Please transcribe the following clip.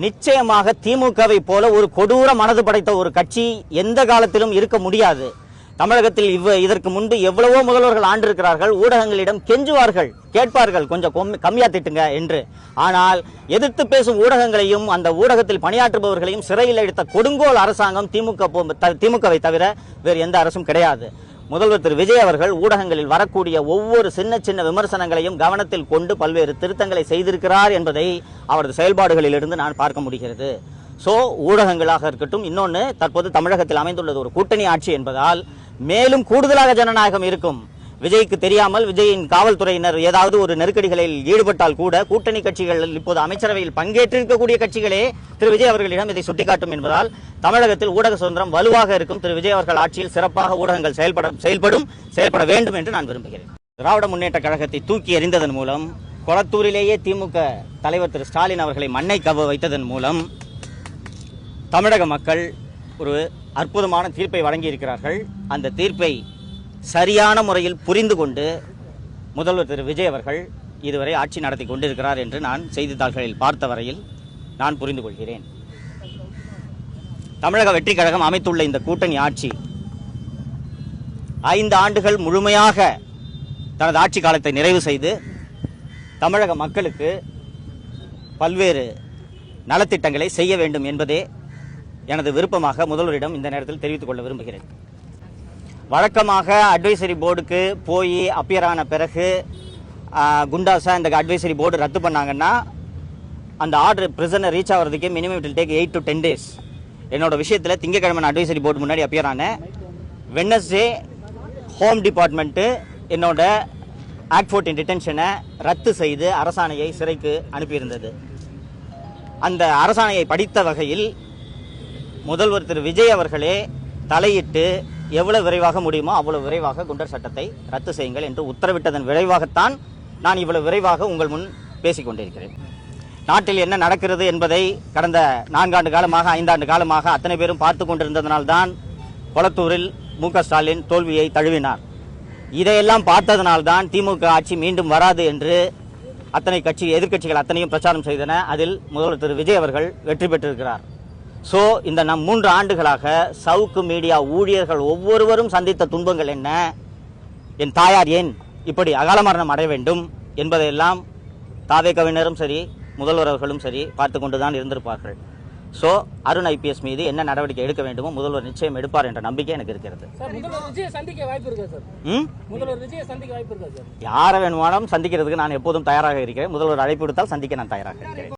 நிச்சயமாக திமுகவை போல ஒரு கொடூர மனது படைத்த ஒரு கட்சி எந்த காலத்திலும் இருக்க முடியாது. தமிழகத்தில் இதற்கு முன்பு எவ்வளவோ முதல்வர்கள் ஆண்டிருக்கிறார்கள். ஊடகங்களிடம் கெஞ்சுவார்கள், கேட்பார்கள், கொஞ்சம் கம்மியா திட்டுங்க என்று. ஆனால் எதிர்த்து பேசும் ஊடகங்களையும் அந்த ஊடகத்தில் பணியாற்றுபவர்களையும் சிறையில் எடுத்த கொடுங்கோல் அரசாங்கம் திமுகவை தவிர வேறு எந்த அரசும் கிடையாது. முதல்வர் திரு விஜய் அவர்கள் ஊடகங்களில் வரக்கூடிய ஒவ்வொரு சின்ன சின்ன விமர்சனங்களையும் கவனத்தில் கொண்டு பல்வேறு திருத்தங்களை செய்திருக்கிறார் என்பதை அவரது செயல்பாடுகளிலிருந்து நான் பார்க்க முடிகிறது. ஊடகங்களாக இருக்கட்டும், இன்னொன்று தற்போது தமிழகத்தில் அமைந்துள்ளது ஒரு கூட்டணி ஆட்சி என்பதால் மேலும் கூடுதலாக ஜனநாயகம் இருக்கும். விஜய்க்கு தெரியாமல் விஜயின் காவல்துறையினர் ஏதாவது ஒரு நெருக்கடிகளில் ஈடுபட்டால் கூட கூட்டணி கட்சிகள் இப்போது அமைச்சரவையில் பங்கேற்றிருக்கக்கூடிய கட்சிகளே திரு விஜய் அவர்களிடம் இதை சுட்டிக்காட்டும் என்பதால் தமிழகத்தில் ஊடக சுதந்திரம் வலுவாக இருக்கும். திரு விஜய் அவர்கள் ஆட்சியில் சிறப்பாக ஊடகங்கள் செயல்பட வேண்டும் என்று நான் விரும்புகிறேன். திராவிட முன்னேற்ற கழகத்தை தூக்கி எறிந்ததன் மூலம், கொளத்தூரிலேயே திமுக தலைவர் திரு ஸ்டாலின் அவர்களை மண்ணை கவ வைத்ததன் மூலம் தமிழக மக்கள் ஒரு அற்புதமான தீர்ப்பை வழங்கி இருக்கிறார்கள். அந்த தீர்ப்பை சரியான முறையில் புரிந்து கொண்டு முதல்வர் திரு விஜய் அவர்கள் இதுவரை ஆட்சி நடத்தி கொண்டிருக்கிறார் என்று நான் செய்தித்தாள்களில் பார்த்த வரையில் நான் புரிந்து கொள்கிறேன். தமிழக வெற்றி கழகம் அமைத்துள்ள இந்த கூட்டணி ஆட்சி 5 ஆண்டுகள் முழுமையாக தனது ஆட்சி காலத்தை நிறைவு செய்து தமிழக மக்களுக்கு பல்வேறு நலத்திட்டங்களை செய்ய வேண்டும் என்பதே எனது விருப்பமாக முதல்வரிடம் இந்த நேரத்தில் தெரிவித்துக் கொள்ள விரும்புகிறேன். வழக்கமாக அட்வைசரி போர்டுக்கு போய் அப்பியர் ஆன பிறகு குண்டாஸா இந்த அட்வைசரி போர்டு ரத்து பண்ணாங்கன்னா அந்த ஆர்டர் பிரிசனை ரீச் ஆகிறதுக்கே minimum it will take 8 to 10 days. என்னோட விஷயத்தில் திங்கக்கிழமை அட்வைசரி போர்டு முன்னாடி அப்பியர் ஆன வெட்னஸ்டே ஹோம் டிபார்ட்மெண்ட்டு என்னோட ஆக்ட் 14 டிடென்ஷனை ரத்து செய்து அரசாணையை சிறைக்கு அனுப்பியிருந்தது. அந்த அரசாணையை படித்த வகையில் முதல்வர் திரு விஜய் அவர்களே தலையிட்டு எவ்வளவு விரைவாக முடியுமோ அவ்வளவு விரைவாக குண்டர் சட்டத்தை ரத்து செய்யுங்கள் என்று உத்தரவிட்டதன் விரைவாகத்தான் நான் இவ்வளவு விரைவாக உங்கள் முன் பேசிக் கொண்டிருக்கிறேன். நாட்டில் என்ன நடக்கிறது என்பதை கடந்த 4 ஆண்டு காலமாக 5 ஆண்டு காலமாக அத்தனை பேரும் பார்த்து கொண்டிருந்ததனால்தான் கொளத்தூரில் மு.க. ஸ்டாலின் தோல்வியை தழுவினார். இதையெல்லாம் பார்த்ததனால்தான் திமுக ஆட்சி மீண்டும் வராது என்று அத்தனை எதிர்க்கட்சிகள் அத்தனையும் பிரச்சாரம் செய்தன. அதில் முதல்வர் திரு விஜய் அவர்கள் வெற்றி பெற்றிருக்கிறார். இந்த 3 ஆண்டுகளாக சவுக்கு மீடியா ஊழியர்கள் ஒவ்வொருவரும் சந்தித்த துன்பங்கள் என்ன, என் தாயார் ஏன் இப்படி அகால மரணம் அடைய வேண்டும் என்பதையெல்லாம் தாவே கவிஞரும் சரி முதல்வர் அவர்களும் சரி பார்த்து கொண்டுதான் இருந்திருப்பார்கள். அருண் ஐபிஎஸ் மீது என்ன நடவடிக்கை எடுக்க வேண்டுமோ முதல்வர் நிச்சயம் எடுப்பார் என்ற நம்பிக்கை எனக்கு இருக்கிறது. யாரை வேணுமானாலும் சந்திக்கிறதுக்கு நான் எப்போதும் தயாராக இருக்கிறேன். முதல்வர் அழைப்பு விடுத்தால் சந்திக்க நான் தயாராக இருக்கிறேன்.